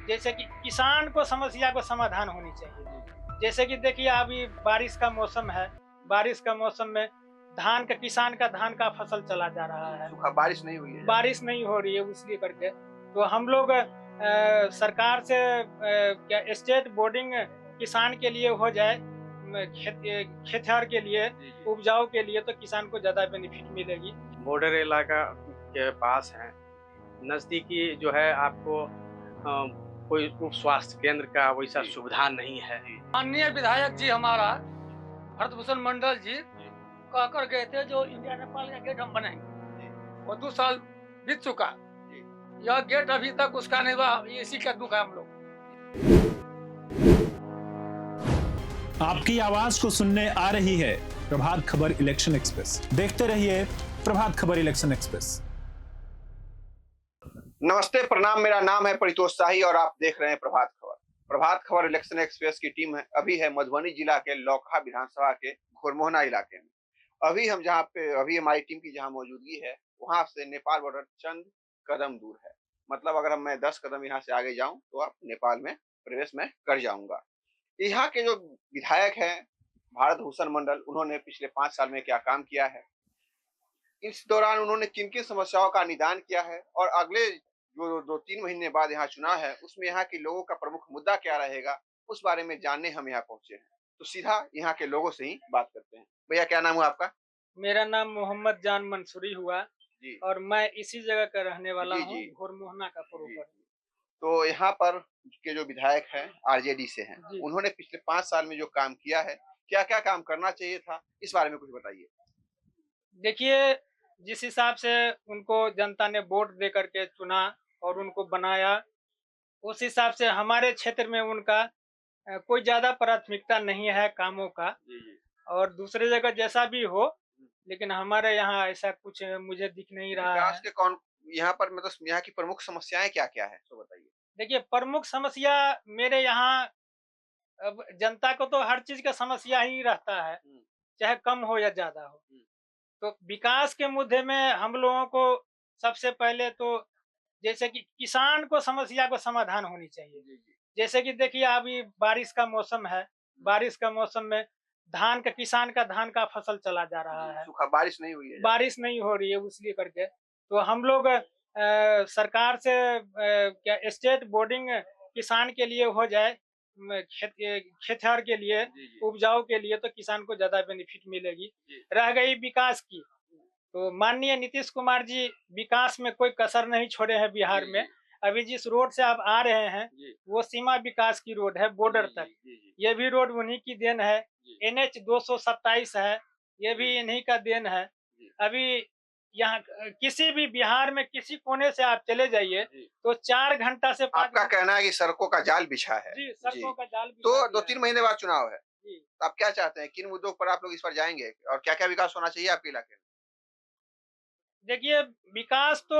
जैसे कि किसान को समस्या को समाधान होनी चाहिए। जैसे कि देखिए अभी बारिश का मौसम है, बारिश का मौसम में किसान का धान का फसल चला जा रहा है। सूखा बारिश नहीं हुई है ज़्यादा। बारिश नहीं हो रही है इसलिए करके तो हम लोग सरकार से क्या स्टेट बोर्डिंग किसान के लिए हो जाए खेतिहर के लिए जी, जी। उपजाऊ के लिए तो किसान को ज़्यादा बेनिफिट मिलेगी। बॉर्डर इलाका के पास है, नज़दीकी जो है आपको कोई उप स्वास्थ्य केंद्र का वैसा जी। सुविधा नहीं है। माननीय विधायक जी हमारा भरतभूषण मंडल जी कहकर गए थे जो इंडिया नेपाल का गेट हम बनाएंगे, वो 2 साल बीत चुका, यह गेट अभी तक उसका नहीं हुआ, इसी का दुख है हम लोग। आपकी आवाज को सुनने आ रही है प्रभात खबर इलेक्शन एक्सप्रेस। देखते रहिए प्रभात खबर इलेक्शन एक्सप्रेस। नमस्ते, प्रणाम। मेरा नाम है परितोष शाही और आप देख रहे हैं प्रभात खबर। प्रभात खबर इलेक्शन एक्सप्रेस की टीम अभी है मधुबनी जिला के लौकहा विधानसभा के घोरमोहना इलाके में। अभी हमारी टीम की जहां मौजूदगी है वहां से नेपाल बॉर्डर चंद कदम दूर है। मतलब अगर मैं 10 कदम यहाँ से आगे जाऊं तो आप नेपाल में प्रवेश में कर जाऊंगा। यहाँ के जो विधायक हैं भारतभूषण मंडल, उन्होंने पिछले 5 साल में क्या काम किया है, इस दौरान उन्होंने किन किन समस्याओं का निदान किया है और अगले जो 2-3 महीने बाद यहाँ चुनाव है उसमें यहाँ के लोगों का प्रमुख मुद्दा क्या रहेगा, उस बारे में जानने हम यहाँ पहुंचे हैं। तो सीधा यहाँ के लोगों से ही बात करते हैं। भैया क्या नाम हुआ आपका? मेरा नाम मोहम्मद जान मंसूरी हुआ जी। और मैं इसी जगह का रहने वाला जी, हूँ, जी। घोरमोहना का प्रोपर। तो यहाँ पर के जो विधायक हैं आरजेडी से हैं, जी। उन्होंने पिछले 5 साल में जो काम किया है, क्या-क्या काम करना चाहिए था, इस बारे में कुछ बताइए। देखिए, जिस हिसाब से उनको जनता ने वोट दे करके चुना और उनको बनाया, उस हिसाब से हमारे क्षेत्र में उनका कोई ज़्यादा प्राथमिकता नहीं है कामों का। जी, जी। और दूसरी जगह जैसा भी हो, लेकिन हमारे यहाँ ऐसा कुछ मुझे दिख नहीं रहा विकास है। के कौन यहाँ पर मतलब यहाँ की प्रमुख समस्याएँ क्या-क्या है? तो बताइए। देखिए, प्रमुख समस्या मेरे यहाँ अब जनता को तो हर चीज़ का समस्या ही रहता है, हुँ, चाहे कम हो या ज़्यादा हो। हुँ। तो विकास के मुद्दे में हम लोगों को सबसे पहले तो जैसे कि किसान को समस्या को समाधान होनी चाहिए। जी, जी। जैसे कि देखिए अभी बारिश का मौसम है, बारिश का मौसम में किसान का धान का फसल चला जा रहा है। सूखा बारिश नहीं हुई है ज़्यादा। बारिश नहीं हो रही है इसलिए करके तो हम लोग सरकार से क्या स्टेट बोर्डिंग किसान के लिए हो जाए खेतिहर के लिए जी, जी। उपजाऊ के लिए तो किसान को ज्यादा बेनिफिट मिलेगी। जी। रह गई विकास की, तो माननीय नीतीश कुमार जी विकास में कोई कसर नहीं छोड़े हैं बिहार जी, में। जी। अभी जिस रोड से आप आ रहे हैं जी। वो सीमा विकास की रोड है, बॉर्डर जी, तक। जी, जी। ये भी रोड उन्हीं की देन है। जी। NH 227 है, ये भी इन्हीं का देन है। जी। अभी यहाँ किसी भी बिहार में किसी कोने से आप चले जाइए जी। तो 4 घंटा से 5 आपका घंटा कहना है कि सड़कों का जाल बिछा है। जी, जी। सड़कों का जाल बिछा तो दिया 2-3 है। महीने बाद चुनाव है। जी। तो आप क्या चाहते हैं? किन मुद्दों पर आप लोग इस बार जाएँगे और क्या-क्या विकास होना चाहिए आपके इलाके में? देखिए विकास तो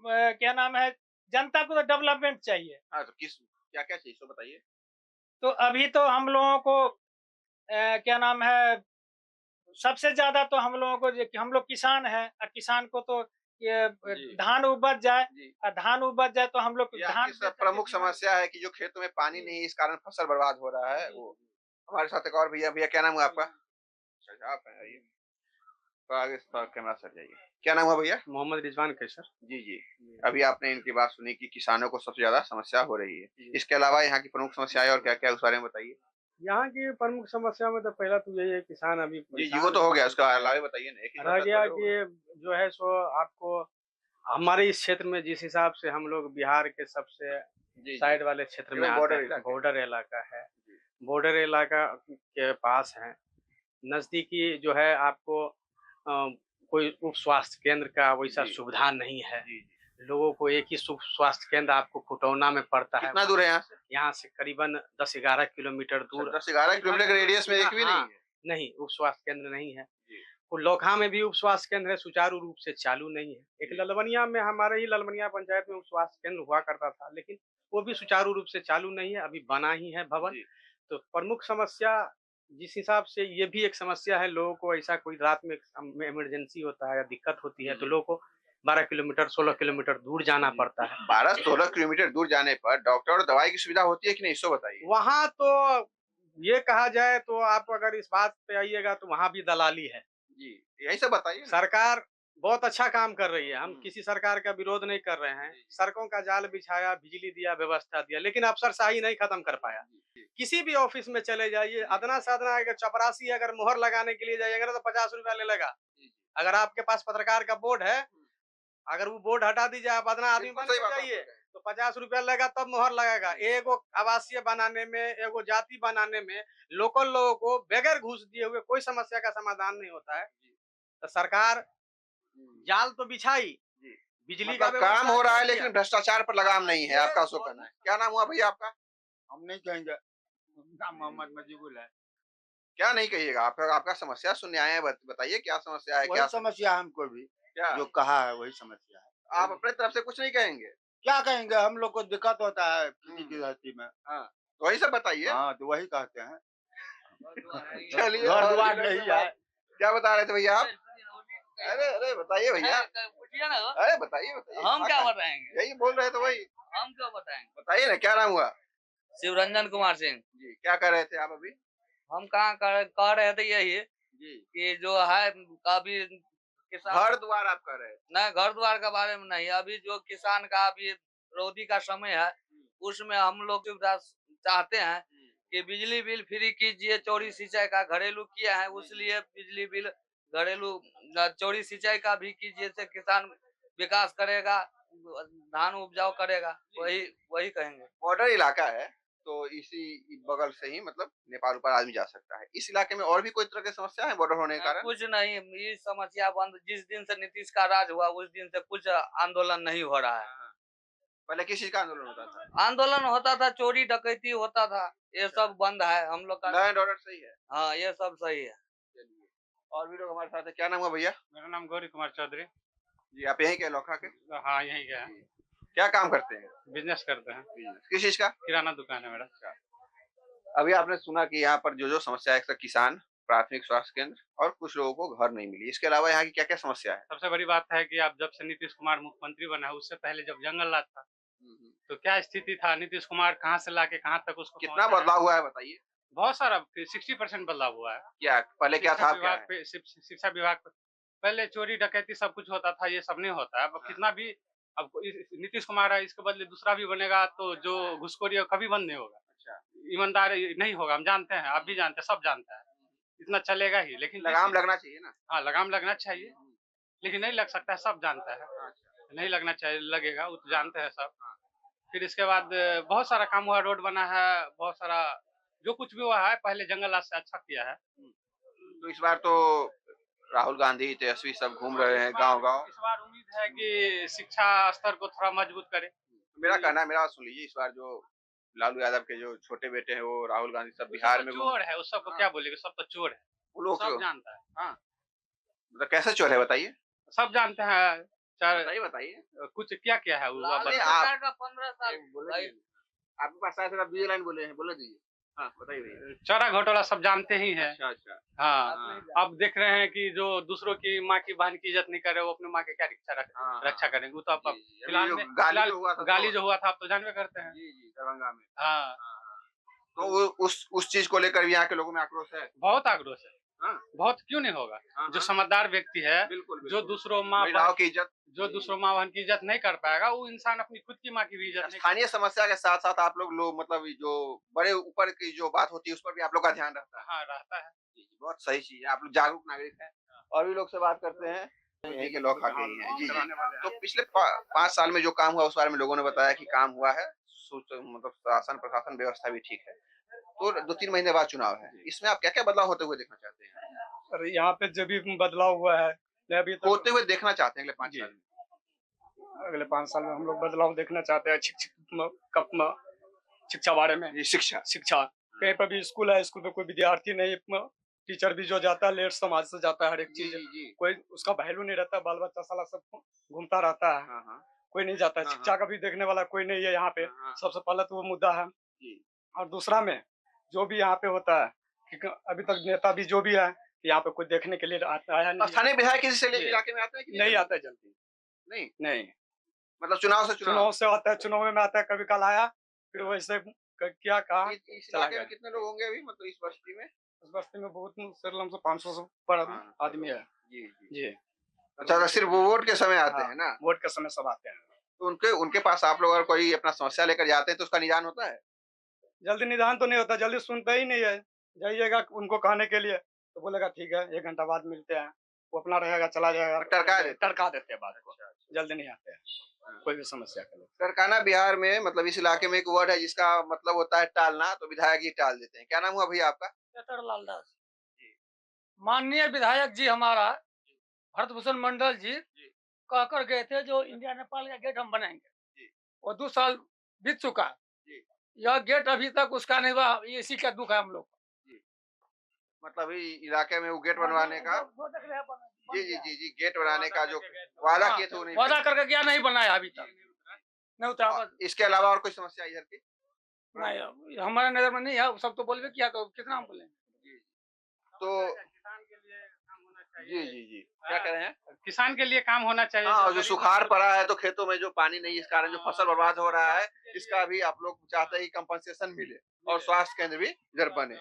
क्या नाम है, जनता को तो डेवलपमेंट चाहिए। हाँ, तो क्या-क्या चाहिए सो बताइए? तो अभी तो हम लोगों को क्या नाम है, सबसे ज़्यादा तो हम लोगों को ये कि हम लोग किसान हैं और किसान को तो ये जी। धान उपज जाए जी। और धान उपज जाए तो हम लोग यहाँ धान की बेच सब करके प्रमुख जीवन समस्या है कि जो खेतों में पानी जी। नहीं है, इस कारण फसल बर्बाद हो रहा है। जी, वो जी। हमारे साथ एक और भैया क्या नाम हुआ आपका? अच्छा, आप हैं, आइए। तो आगे थोड़ा कैमरा सर जाइए। क्या नाम हुआ भैया? मोहम्मद रिजवान कैसर। जी, जी। अभी आपने इनकी बात सुनी कि किसानों को सबसे ज़्यादा समस्या हो रही है। जी। इसके अलावा यहाँ की प्रमुख समस्याएँ और क्या-क्या है उस बारे में बताइए? यहाँ की प्रमुख समस्या में तो पहला तो यही है, किसान अभी जी, जी, वो तो हो गया, उसका अलावा बताइए ना, एक ही रह शब्द गया थोड़ी होगा। कि जो है सो आपको हमारे इस क्षेत्र में जिस हिसाब से हम लोग बिहार के सबसे जी, जी। साइड वाले क्षेत्र में एकदम आते बॉर्डर हैं, इलाके। बॉर्डर इलाका है। जी। बॉर्डर इलाका के पास है, नज़दीकी जो है आपको कोई उप स्वास्थ्य केंद्र का वैसा जी। सुविधा नहीं है। जी, जी। लोगों को एक ही स्वास्थ्य केंद्र आपको खुटौना में पड़ता है। कितना दूर है यहाँ से? यहाँ से करीबन 10-11 किलोमीटर दूर। 10-11 किलोमीटर के रेडियस में एक भी नहीं हाँ, है? नहीं उप स्वास्थ्य केंद्र नहीं है। जी। और लौकहा में भी उप स्वास्थ्य केंद्र है, सुचारू रूप से चालू नहीं है। एक ललवनिया में, हमारे ही ललवनिया पंचायत में उप स्वास्थ्य केंद्र हुआ करता था, लेकिन वो भी सुचारू रूप से चालू नहीं है, अभी बना ही है भवन। जी। तो प्रमुख समस्या जिस हिसाब से ये भी एक समस्या है, लोगों को ऐसा कोई रात में इमरजेंसी होता है या दिक्कत होती है तो जी। लोगों को 12 किलोमीटर 16 किलोमीटर दूर जाना पड़ता है। 12-16 किलोमीटर दूर जाने पर डॉक्टर और दवाई की सुविधा होती है कि नहीं, इसको बताइए। वहाँ तो ये कहा जाए तो आप अगर इस बात पे आइएगा तो वहाँ भी दलाली है। जी, यही सब बताइए ना। सरकार बहुत अच्छा काम कर रही है, हम किसी सरकार का विरोध नहीं कर रहे हैं। सड़कों का जाल बिछाया, बिजली दिया, व्यवस्था दिया, लेकिन अफसरशाही नहीं खत्म कर पाया। किसी भी ऑफिस में चले जाइए, अदना से अदना अगर चपरासी अगर मोहर लगाने के लिए जाइएगा तो 50 रुपया ले लेगा। अगर आपके पास पत्रकार का बोर्ड है, अगर वो बोर्ड हटा दीजिए, आप अदना आदमी बन सही के बात आप जाइए बोल रहे हैं। तो 50 रुपया लगेगा, तब मोहर लगेगा। एगो आवासीय बनाने में, एगो जाति बनाने में लोकल लोगों को बगैर घूस दिए हुए कोई समस्या का समाधान नहीं होता है। तो सरकार जाल तो बिछाई, जी। बिजली का मतलब काम व्यवस्था हो रहा है किया। लेकिन भ्रष्टाचार पर लगाम नहीं है, आपका उसको कहना है। क्या नाम हुआ भैया आपका? हम नहीं कहेंगे, नाम मोहम्मद मजीबुल है। क्या नहीं कहिएगा, आपका आपका समस्या सुनने आए हैं, बताइए क्या समस्या है, वही क्या समस्या है हमको भी, क्या जो कहा है वही समस्या है। आप अपने तरफ से कुछ नहीं कहेंगे? क्या कहेंगे, हम लोग को दिक्कत होता है किसी की धरती में। तो वही सब बताइए। हाँ, तो वही कहते हैं। चलिए, घर और द्वार भी लोग नहीं से है। क्या बता रहे थे भैया आप? अरे अरे बताइए भैया, पूछिए ना, अरे बताइए बताइए। हम क्या हाँ, बताएंगे? यही बोल रहे थे भाई, हम क्यों बताएंगे? बताइए ना क्या नाम हुआ? शिवरंजन कुमार सिंह। जी, क्या कर रहे थे आप अभी? हम कहाँ कह रहे थे यही जी, कि जो है अभी किसान घर द्वार आप कर रहे थे। न, घर द्वार के बारे में नहीं, अभी जो किसान का अभी रोधी का समय है, उसमें हम लोग सुविधा चाहते हैं कि बिजली बिल फ्री कीजिए, चौड़ी सिंचाई का घरेलू किया है, उसलिए बिजली बिल घरेलू चौड़ी सिंचाई का भी कीजिए, से किसान विकास करेगा, धान उपजाऊ करेगा। वही वही कहेंगे। बॉर्डर इलाका है तो इसी बगल से ही मतलब नेपाल ऊपर आदमी जा सकता है। इस इलाके में और भी कोई तरह की समस्या है बॉर्डर होने के कारण? कुछ नहीं, ये समस्या बंद, जिस दिन से नीतीश का राज हुआ उस दिन से कुछ आंदोलन नहीं हो रहा है। पहले किस चीज का आंदोलन होता था? आंदोलन होता था, चोरी डकैती होता था, ये सब बंद है हम लोग का। लैंड ऑर्डर सही है। हाँ, ये सब सही है। चलिए, और भी लोग हमारे साथ है। क्या नाम हुआ भैया? मेरा नाम गौरी कुमार चौधरी। जी, आप यहीं के लोखा के? हाँ, यहीं का है। क्या काम करते हैं? बिजनेस करते हैं, किस चीज का? किराना दुकान है मेरा। अभी आपने सुना कि यहाँ पर जो जो समस्या है, एक किसान, प्राथमिक स्वास्थ्य केंद्र और कुछ लोगों को घर नहीं मिली। इसके अलावा यहाँ की क्या क्या समस्या है? सबसे बड़ी बात है कि आप जब से नीतीश कुमार मुख्यमंत्री बना है, उससे पहले जब जंगल राज था तो क्या स्थिति था, नीतीश कुमार कहाँ से लाके कहाँ तक उसको कितना पहुंचाया? बदलाव हुआ है बताइए। बहुत सारा 60% बदलाव हुआ है। क्या पहले क्या था, शिक्षा अब क्या विभाग है? पे शिक्षा विभाग पे पहले चोरी डकैती सब कुछ होता था, ये सब नहीं होता है। अब कितना भी अब नीतीश कुमार है, इसके बदले दूसरा भी बनेगा तो जो घुसखोरी है कभी बंद नहीं होगा। अच्छा, ईमानदार नहीं होगा, हम जानते हैं, आप भी जानते हैं, सब जानते हैं, इतना चलेगा ही। लेकिन लगाम लगना चाहिए ना। हाँ, लगाम लगना चाहिए, लेकिन नहीं लग सकता है, सब जानता है। नहीं लगना चाहिए, लगेगा, वो तो जानते हैं सब। फिर इसके बाद बहुत सारा काम हुआ, रोड बना है, बहुत सारा जो कुछ भी हुआ है, पहले जंगल राज से अच्छा किया है। तो इस बार तो राहुल गांधी, तेजस्वी सब घूम रहे हैं गांव गांव। इस बार उम्मीद है कि शिक्षा स्तर को थोड़ा मजबूत करे। मेरा कहना है, मेरा बात सुन लीजिए, इस बार जो लालू यादव के जो छोटे बेटे हैं वो राहुल गांधी सब बिहार में चोर है, उस सबको क्या बोलेंगे, सब तो चोर है, वो लोग सब क्यों? जानता है। मतलब कैसे चोर है बताइए? सब जानते हैं, चार बताइए बताइए। कुछ क्या क्या है वो लालू अरे बता- सरकार का 15 साल बोले भाई, दीजिए। आपके पास शायद आप दूसरी लाइन बोले हैं, बोले दीजिए। हाँ बताइए भैया। चारा घोटाला सब जानते ही है। अच्छा अच्छा। हाँ, अब देख रहे हैं कि जो दूसरों की माँ की बहन की इज्जत नहीं करे, वो अपनी माँ की क्या हाँ, रक्षा करेंगे। वो तो अब जी, जी। फिलहाल अभी में जो गाली जो हुआ था, गाली जो हुआ था आप तो जानबे करते हैं। जी जी, दरभंगा में। हाँ, तो उस चीज को लेकर भी यहाँ के लोगों में आक्रोश है। बहुत आक्रोश है। हाँ। बहुत क्यों नहीं होगा। हाँ, जो हाँ। समझदार व्यक्ति है, बिल्कुल जो दूसरों माँ महिलाओं की इज्जत, जो दूसरों माँ बहन की इज्जत नहीं कर पाएगा, वो इंसान अपनी खुद की माँ की भी इज्जत नहीं कर स्थानीय समस्या के साथ साथ आप लोग मतलब जो बड़े ऊपर की जो बात होती है उस पर भी आप लोग का ध्यान रहता है। हाँ, रहता है। जी, जी, बहुत सही चीज है, आप लोग जागरूक नागरिक हैं। और भी लोग से बात करते हैं, यही के लोग आके ही हैं। जी जी। तो पिछले 5 साल में जो काम हुआ उस बारे में लोगों ने बताया कि काम हुआ है, मतलब शासन प्रशासन व्यवस्था भी ठीक है। तो 2-3 महीने बाद चुनाव है, इसमें आप क्या क्या बदलाव होते हुए देखना चाहते हैं? अरे यहाँ पे जब भी बदलाव हुआ है, मैं अभी तक होते हुए देखना चाहते हैं अगले 5 जी। साल में? अगले 5 साल में हम लोग बदलाव देखना चाहते हैं शिक्षा बारे में। ये शिक्षा। कहीं पर भी स्कूल है, स्कूल में कोई विद्यार्थी नहीं, टीचर भी जो जाता है लेट समाज से जाता है, हर एक जी चीज जी। कोई उसका वैल्यू नहीं रहता, बाल बच्चा साला सब घूमता रहता है, हाँ हाँ कोई नहीं जाता है। हाँ, शिक्षा का भी देखने वाला कोई नहीं है यहाँ पे। हाँ, हाँ। सबसे पहले तो वो मुद्दा है। जी। और दूसरा में जो भी यहाँ पे होता है कि अभी तक नेता भी जो भी है यहाँ पे कोई देखने के लिए आया नहीं है। स्थानीय विधायक किसी से जी। इलाके में आते हैं कि नहीं आता है जल्दी। नहीं नहीं, मतलब चुनाव से चुनाव से आता है, चुनाव में आता है, कभी कल आया, फिर वैसे क्या कहा, इस चला इलाके गया। में कितने लोग होंगे अभी, मतलब इस बस्ती में? इस बस्ती में बहुत सरलम से 500 से ऊपर हाँ। आदमी है। जी जी। जी, अच्छा, तो सिर्फ वो वोट के समय आते हाँ। हैं ना? वोट के समय सब आते हैं। तो उनके उनके पास आप लोग अगर कोई अपना समस्या लेकर जाते हैं तो उसका निदान होता है? जल्दी निदान तो नहीं होता, जल्दी सुनते ही नहीं है। जाइएगा उनको कहने के लिए तो बोलेगा ठीक है 1 घंटा बाद मिलते हैं। वो अपना रहेगा, चला जाएगा। टरका देते हैं बात को। जल्दी नहीं आते हैं कोई भी समस्या के लिए। सरकाना बिहार में मतलब इस इलाके में एक वर्ड है जिसका मतलब होता है टालना, तो विधायक जी टाल देते हैं। क्या नाम हुआ भैया आपका? लाल दास। माननीय विधायक जी हमारा भरत भूषण मंडल जी कहकर गए थे जो इंडिया नेपाल का गेट हम बनाएंगे, वो 2 साल बीत चुका। यह गेट अभी तक उसका नहीं हुआ, ये इसी का दुख है हम लोग। मतलब इलाके में वो गेट बनवाने का, जी जी जी जी, गेट बनाने का जो वादा किए थे वो नहीं वादा करके क्या नहीं बनाया अभी तक, नहीं उतरा। और इसके अलावा और कोई समस्या इधर की? नहीं, हमारे नजर में नहीं है, सब तो बोलबे किया, तो कितना हम बोलेंगे। तो जी जी जी, क्या कह रहे हैं? किसान के लिए काम होना चाहिए। हाँ, जो सुखाड़ पड़ा है तो खेतों में जो पानी नहीं, इस कारण जो फसल बर्बाद हो रहा है, इसका भी आप लोग चाहते हैं कि कंपनसेशन मिले और स्वास्थ्य केंद्र भी इधर बने।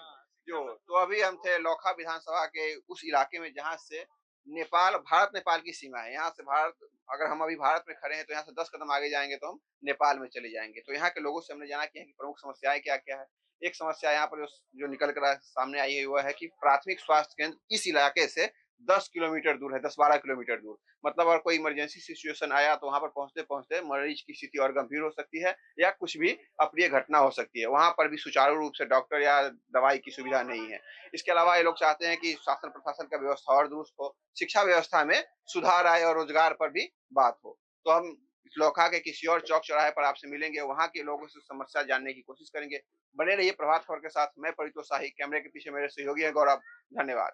तो अभी हम थे लोकहा विधानसभा के उस इलाके में जहाँ से नेपाल, भारत नेपाल की सीमा है। यहाँ से भारत, अगर हम अभी भारत में खड़े हैं तो यहाँ से 10 कदम आगे जाएंगे तो हम नेपाल में चले जाएंगे। तो यहाँ के लोगों से हमने जाना कि यहाँ की प्रमुख समस्याएं क्या क्या है। एक समस्या यहाँ पर जो निकल कर सामने आई है वो है कि प्राथमिक स्वास्थ्य केंद्र इस इलाके से 10 किलोमीटर दूर है, 10-12 किलोमीटर दूर। मतलब अगर कोई इमरजेंसी सिचुएशन आया तो वहां पर पहुंचते पहुंचते मरीज की स्थिति और गंभीर हो सकती है या कुछ भी अप्रिय घटना हो सकती है। वहां पर भी सुचारू रूप से डॉक्टर या दवाई की सुविधा नहीं है। इसके अलावा ये लोग चाहते हैं कि शासन प्रशासन का व्यवस्था और दुरुस्त हो, शिक्षा व्यवस्था में सुधार आए और रोजगार पर भी बात हो। तो हम लोकहा के किसी और चौक चौराहे पर आपसे मिलेंगे, वहां के लोगों से समस्या जानने की कोशिश करेंगे। बने रहिए प्रभात खबर के साथ। मैं परितोष शाही, कैमरे के पीछे मेरे सहयोगी है गौरव। धन्यवाद।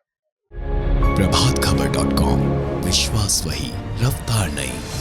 प्रभातखबर.com, विश्वास वही, रफ्तार नहीं।